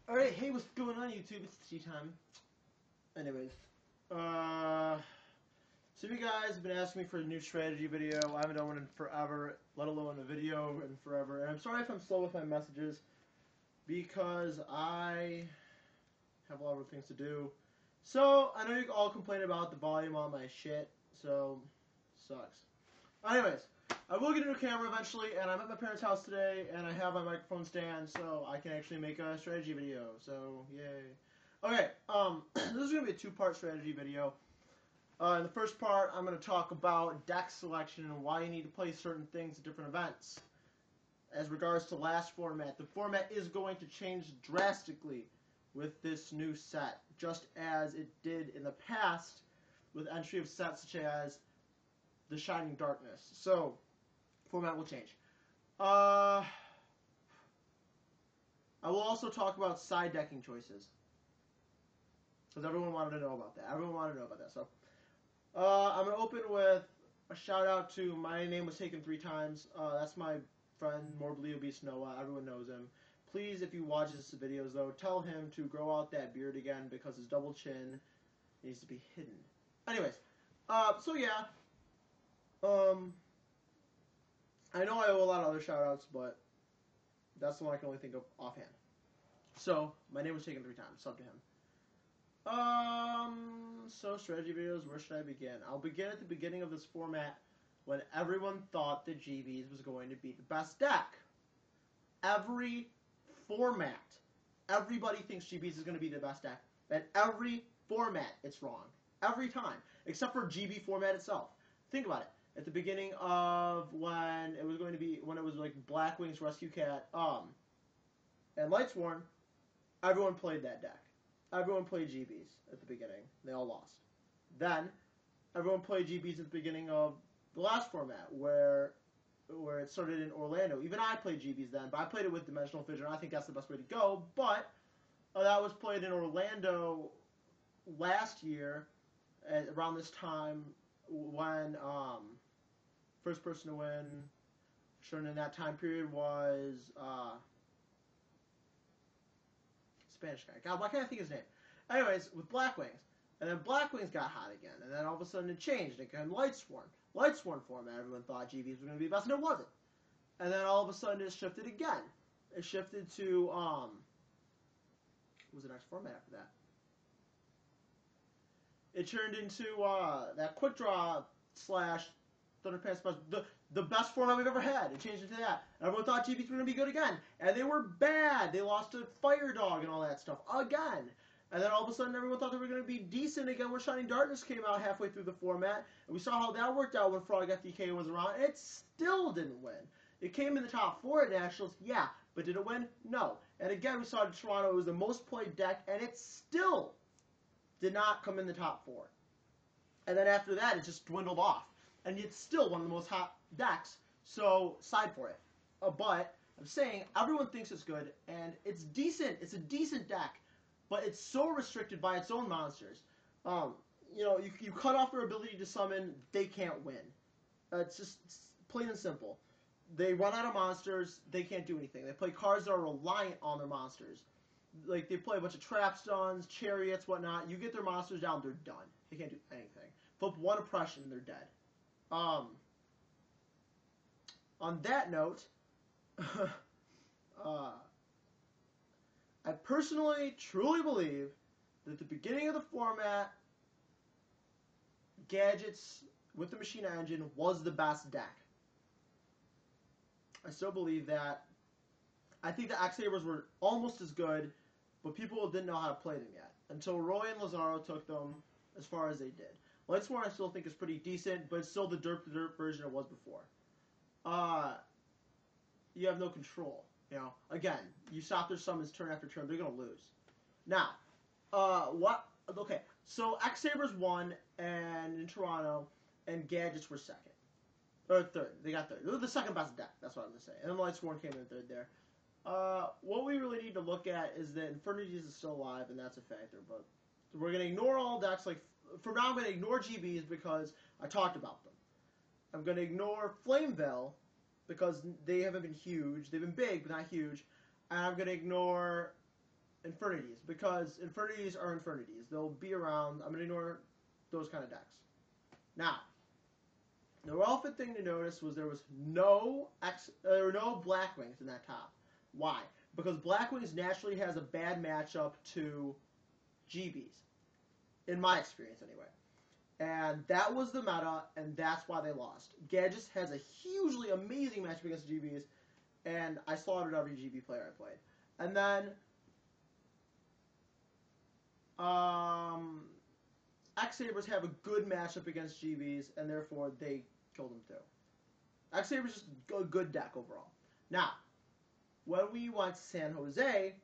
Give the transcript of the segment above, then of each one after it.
Alright, hey, what's going on YouTube? It's tea time. Anyways, some of you guys have been asking me for a new strategy video. I haven't done one in forever, let alone a video in forever. And I'm sorry if I'm slow with my messages, because I have a lot of things to do. So, I know you all complain about the volume on my shit, so, sucks. Anyways, I will get a new camera eventually, and I'm at my parents' house today, and I have my microphone stand, so I can actually make a strategy video, so, yay. Okay, this is going to be a two-part strategy video. In the first part, I'm going to talk about deck selection and why you need to play certain things at different events. As regards to last format, the format is going to change drastically with this new set, just as it did in the past with entry of sets such as the Shining Darkness. So, format will change. I will also talk about side decking choices, because everyone wanted to know about that. So, I'm going to open with a shout out to My Name Was Taken 3 Times. That's my friend, Morbidly Obese Noah. Everyone knows him. Please, if you watch his videos, though, tell him to grow out that beard again, because his double chin needs to be hidden. Anyways, so yeah. I know I owe a lot of other shout-outs, but that's the one I can only think of offhand. So, My Name Was Taken 3 Times. Sub to him. So strategy videos, where should I begin? I'll begin at the beginning of this format when everyone thought that GBs was going to be the best deck. Every format, everybody thinks GBs is going to be the best deck. And every format, it's wrong. Every time. Except for GB format itself. Think about it. At the beginning of when it was like Blackwing's Rescue Cat, and Lightsworn, everyone played that deck. Everyone played GBs at the beginning. They all lost. Then, everyone played GBs at the beginning of the last format, where it started in Orlando. Even I played GBs then, but I played it with Dimensional Fission. I think that's the best way to go, but that was played in Orlando last year, around this time, when first person to win shown in that time period was Spanish guy. God, why can't I think of his name? Anyways, with Blackwings. And then Blackwings got hot again. And then all of a sudden it changed. It became Lightsworn. Lightsworn format, everyone thought GBs were going to be best, and it wasn't. And then all of a sudden it shifted again. It shifted to, what was the next format after that? It turned into that Quick Draw / Thunderpants Special, the best format we've ever had. It changed into that. And everyone thought GBs were going to be good again. And they were bad. They lost to Fire Dog and all that stuff again. And then all of a sudden everyone thought they were going to be decent again when Shining Darkness came out halfway through the format. And we saw how that worked out when Frog FDK was around. And it still didn't win. It came in the top 4 at Nationals, yeah. But did it win? No. And again, we saw Toronto. It was the most played deck. And it still did not come in the top 4. And then after that, it just dwindled off. And it's still one of the most hot decks, so side for it. But I'm saying everyone thinks it's good, and it's decent. It's a decent deck, but it's so restricted by its own monsters. You know, you cut off their ability to summon, they can't win. It's just plain and simple. They run out of monsters, they can't do anything. They play cards that are reliant on their monsters. Like, they play a bunch of trap stuns, chariots, whatnot. You get their monsters down, they're done. They can't do anything. Flip one oppression, they're dead. On that note, I personally, truly believe that at the beginning of the format, Gadgets with the Machina Engine was the best deck. I still believe that. I think the X-Sabers were almost as good, but people didn't know how to play them yet, until Roy and Lazaro took them as far as they did. Lightsworn I still think is pretty decent, but it's still the derp version it was before. You have no control. You know, again, you stop their summons turn after turn, they're gonna lose. Now, what? Okay, so X-Sabers won, and in Toronto, and Gadgets were second. Or third. They got third. They were the second best deck, that's what I'm gonna say. And then Lightsworn came in third there. What we really need to look at is that Infernities is still alive, and that's a factor, but we're gonna ignore all decks like. For now, I'm going to ignore GBs because I talked about them. I'm going to ignore Flameville because they haven't been huge. They've been big, but not huge. And I'm going to ignore Infernities, because Infernities are Infernities. They'll be around. I'm going to ignore those kind of decks. Now, the relevant thing to notice was there was no Blackwings in that top. Why? Because Blackwings naturally has a bad matchup to GBs, in my experience anyway. And that was the meta, and that's why they lost. Gadgets has a hugely amazing matchup against GBs, and I slaughtered every GB player I played. And then X-Sabers have a good matchup against GBs, and therefore they killed them too. X-Sabers just a good deck overall. Now, when we went to San Jose,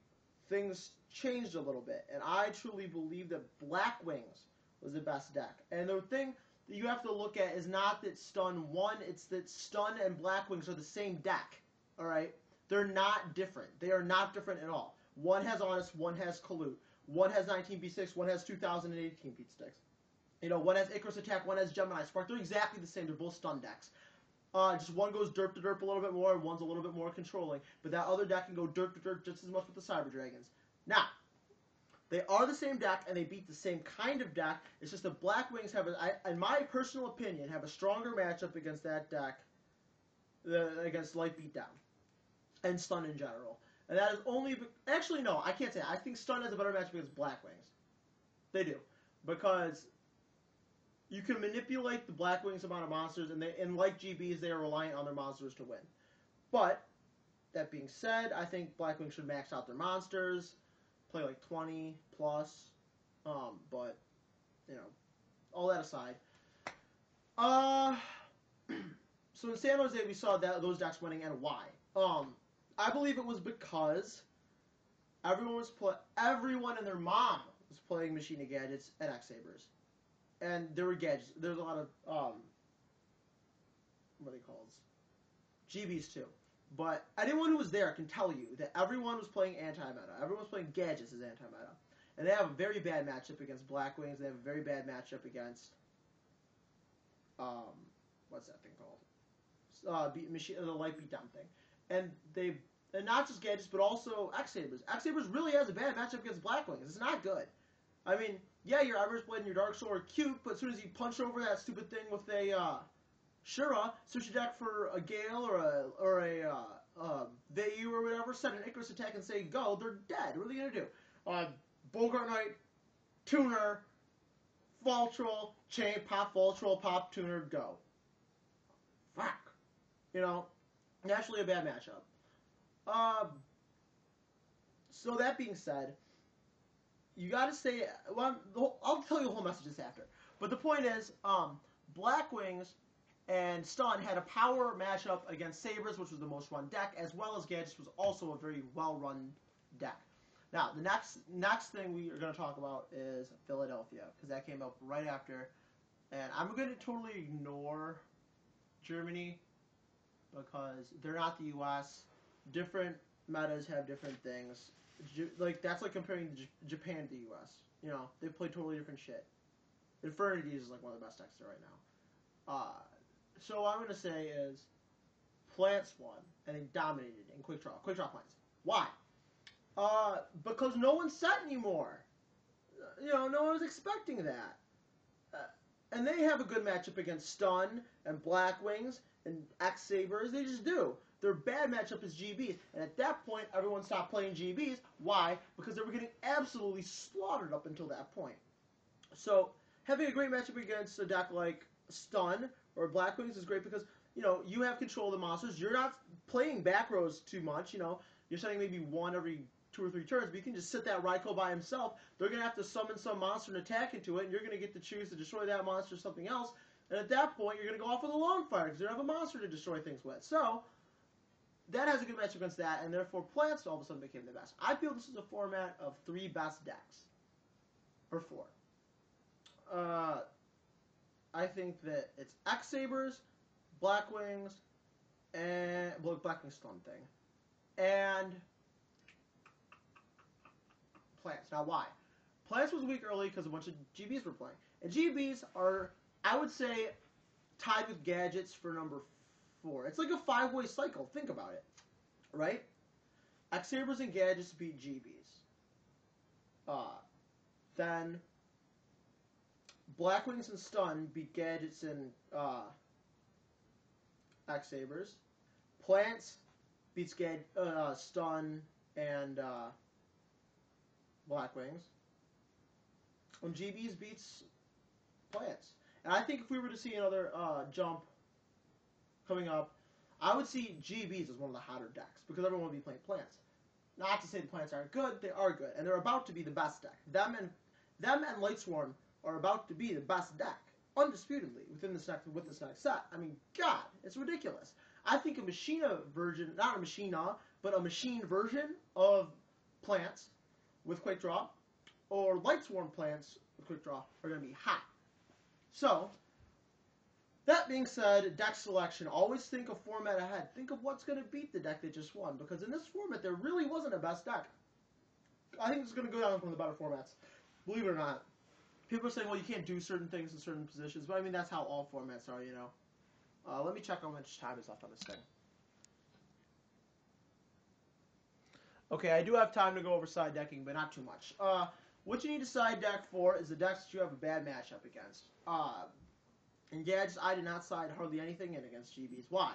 things changed a little bit, and I truly believe that Blackwings was the best deck. And the thing that you have to look at is not that Stun won, it's that Stun and Blackwings are the same deck. Alright? They're not different. They are not different at all. One has Honest, one has Colute. One has 19B6, one has 2018 B6. You know, one has Icarus Attack, one has Gemini Spark. They're exactly the same. They're both stun decks. Just one goes derp to derp a little bit more, and one's a little bit more controlling. But that other deck can go derp to derp just as much with the Cyber Dragons. Now, they are the same deck, and they beat the same kind of deck. It's just the Blackwings have, in my personal opinion, have a stronger matchup against that deck, against Light Beatdown, and Stun in general. And that is only... Actually, no, I can't say that. I think Stun has a better matchup against Blackwings. They do. Because you can manipulate the Blackwings' amount of monsters, and like GBs, they are reliant on their monsters to win. But, that being said, I think Blackwings should max out their monsters, play like 20 plus, but, you know, all that aside. So in San Jose, we saw those decks winning, and why? I believe it was because everyone and their mom was playing Machina Gadgets and X-Sabers. And there were gadgets. There's a lot of, what are they called? GBs too. But anyone who was there can tell you that everyone was playing anti-meta. Everyone was playing Gadgets as anti-meta. And they have a very bad matchup against Blackwings. They have a very bad matchup against, what's that thing called? The Light Beatdown thing. And not just Gadgets, but also X-Sabers. X-Sabers really has a bad matchup against Blackwings. It's not good. I mean, yeah, your Everest Blade and your Dark Soul are cute, but as soon as you punch over that stupid thing with a Shura, switch your deck for a Gale or a Vayu or whatever, set an Icarus Attack and say go, they're dead. What are they going to do? Bogart Knight, Tuner, Fall Troll, Chain, pop, Fall Troll, pop, Tuner, go. Fuck. You know, naturally a bad matchup. So that being said, you got to say, well, I'll tell you the whole messages after. But the point is, Blackwings and Stun had a power matchup against Sabers, which was the most run deck, as well as Gadgets was also a very well-run deck. Now, the next thing we are going to talk about is Philadelphia, because that came up right after. And I'm going to totally ignore Germany, because they're not the U.S. Different metas have different things. That's like comparing Japan to the U.S. You know, they play totally different shit. Infernities is like one of the best decks there right now. So what I'm going to say is Plants won, and they dominated in Quick Draw Plants. Why? Because no one's set anymore. You know, no one was expecting that. And they have a good matchup against Stun and Blackwings and X-Sabers. They just do. Their bad matchup is GBs. And at that point, everyone stopped playing GBs. Why? Because they were getting absolutely slaughtered up until that point. So, having a great matchup against a deck like Stun or Blackwings is great because, you know, you have control of the monsters. You're not playing back rows too much, you know. You're setting maybe one every 2 or 3 turns, but you can just sit that Raikou by himself. They're going to have to summon some monster and attack into it, and you're going to get to choose to destroy that monster or something else. And at that point, you're going to go off with a Lone Fire because you don't have a monster to destroy things with. So, that has a good matchup against that, and therefore Plants all of a sudden became the best. I feel this is a format of 3 best decks. Or 4. I think that it's X-Sabers, Blackwings, and Blackwing Stun thing. And Plants. Now, why? Plants was weak early because a bunch of GBs were playing. And GBs are, I would say, tied with Gadgets for number 4. It's like a 5-way cycle. Think about it. Right? X-Sabers and Gadgets beat GBs. Then Blackwings and Stun beat Gadgets and X-Sabers. Plants beats Stun and Blackwings. And GBs beats Plants. And I think if we were to see another jump coming up, I would see GBs as one of the hotter decks because everyone would be playing Plants. Not to say the Plants aren't good, they are good, and they're about to be the best deck. Them and Lightsworn are about to be the best deck, undisputedly, with this next set. I mean, God, it's ridiculous. I think a Machina version, not a Machina, but a machine version of Plants with Quick Draw, or Lightsworn Plants with Quick Draw are going to be hot. So, that being said, deck selection. Always think a format ahead. Think of what's going to beat the deck that just won. Because in this format, there really wasn't a best deck. I think it's going to go down from the better formats. Believe it or not. People are saying, well, you can't do certain things in certain positions. But I mean, that's how all formats are, you know. Let me check how much time is left on this thing. Okay, I do have time to go over side decking, but not too much. What you need a side deck for is the decks that you have a bad matchup against. In Gadgets, I did not side hardly anything in against GBs. Why?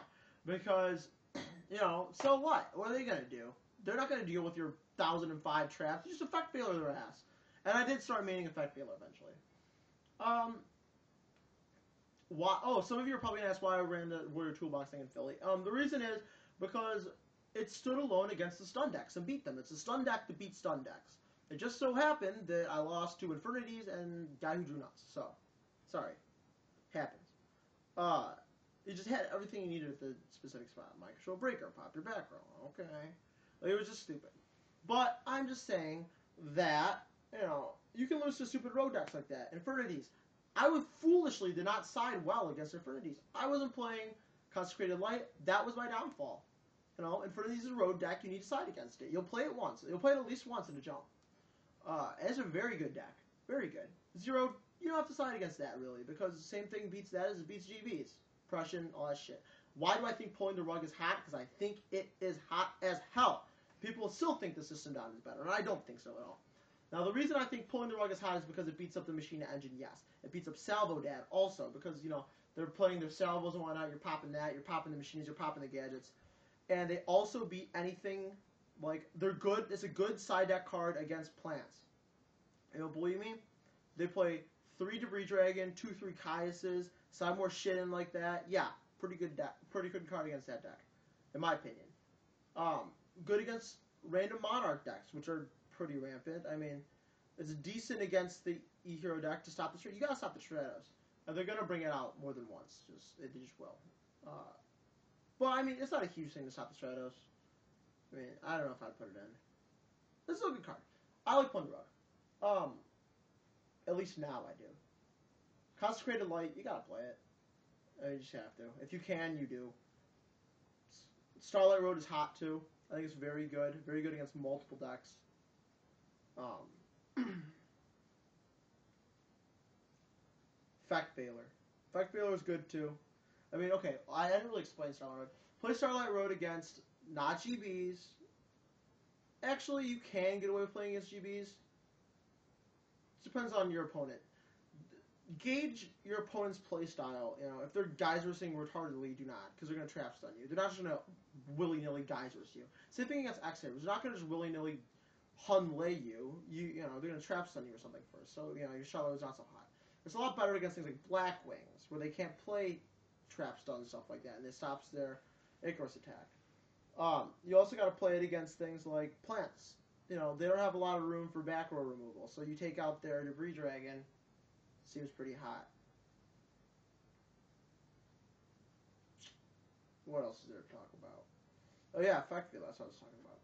Because, you know, so what? What are they going to do? They're not going to deal with your 1005 traps. You just effect failure their ass. And I did start maining effect failure eventually. Why? Oh, some of you are probably going to ask why I ran the Warrior Toolbox thing in Philly. The reason is because it stood alone against the stun decks and beat them. It's a stun deck that beats stun decks. It just so happened that I lost to Infernities and Guy Who Drew Nuts. So, sorry. Happens. You just had everything you needed at the specific spot. Micro Breaker, pop your back row. Okay. Like, it was just stupid. But I'm just saying that, you know, you can lose to stupid road decks like that. Infernities. I would foolishly did not side well against Infernities. I wasn't playing Consecrated Light. That was my downfall. You know, Infernities is a road deck. You need to side against it. You'll play it once. You'll play it at least once in a jump. It's a very good deck. Very good. Zero. You don't have to side against that, really, because the same thing beats that as it beats GBs. Prussian, all that shit. Why do I think Pulling the Rug is hot? Because I think it is hot as hell. People still think the System Down is better, and I don't think so at all. Now, the reason I think Pulling the Rug is hot is because it beats up the Machina engine, yes. It beats up Salvo Dad also, because, you know, they're playing their salvos and whatnot. You're popping that. You're popping the machines. You're popping the gadgets. And they also beat anything, like, they're good. It's a good side deck card against Plants. You don't believe me? They play 3 Debris Dragon, 2/3 Caiuses, side more shit in like that. Yeah, pretty good deck, pretty good card against that deck, in my opinion. Good against random Monarch decks, which are pretty rampant. I mean, it's decent against the E-Hero deck to stop the Stratos. You gotta stop the Stratos, and they're gonna bring it out more than once. They just will. But I mean, it's not a huge thing to stop the Stratos. I mean, I don't know if I'd put it in. This is a good card. I like Pulling the Rug. At least now I do. Consecrated Light, you gotta play it. You just have to. If you can, you do. Starlight Road is hot too. I think it's very good. Very good against multiple decks. Effect Failure. Effect Failure is good too. I mean, okay, I didn't really explain Starlight Road. Play Starlight Road against not GBs. Actually, you can get away with playing against GBs. Depends on your opponent. Gauge your opponent's playstyle. You know, if they're geysersing retardedly, do not, because they're going to trap stun you. They're not just going to willy-nilly geysers you. Same thing against X-Sabers. They're not going to just willy-nilly Hun-lay you. You know, they're going to trap stun you or something first. So, you know, your Charlotte is not so hot. It's a lot better against things like Blackwings, where they can't play trap stun and stuff like that, and it stops their Icarus attack. You also got to play it against things like Plants. You know, they don't have a lot of room for back row removal, so you take out their Debris Dragon. Seems pretty hot. What else is there to talk about? Oh yeah, Effect Failure, that's what I was talking about.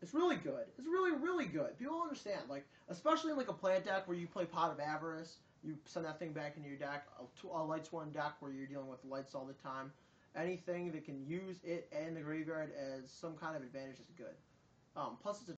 It's really good. It's really, really good. People don't understand. Like, especially in like a Plant deck where you play Pot of Avarice, you send that thing back into your deck, a Lightsworn deck where you're dealing with lights all the time. Anything that can use it and the graveyard as some kind of advantage is good. Plus, it's a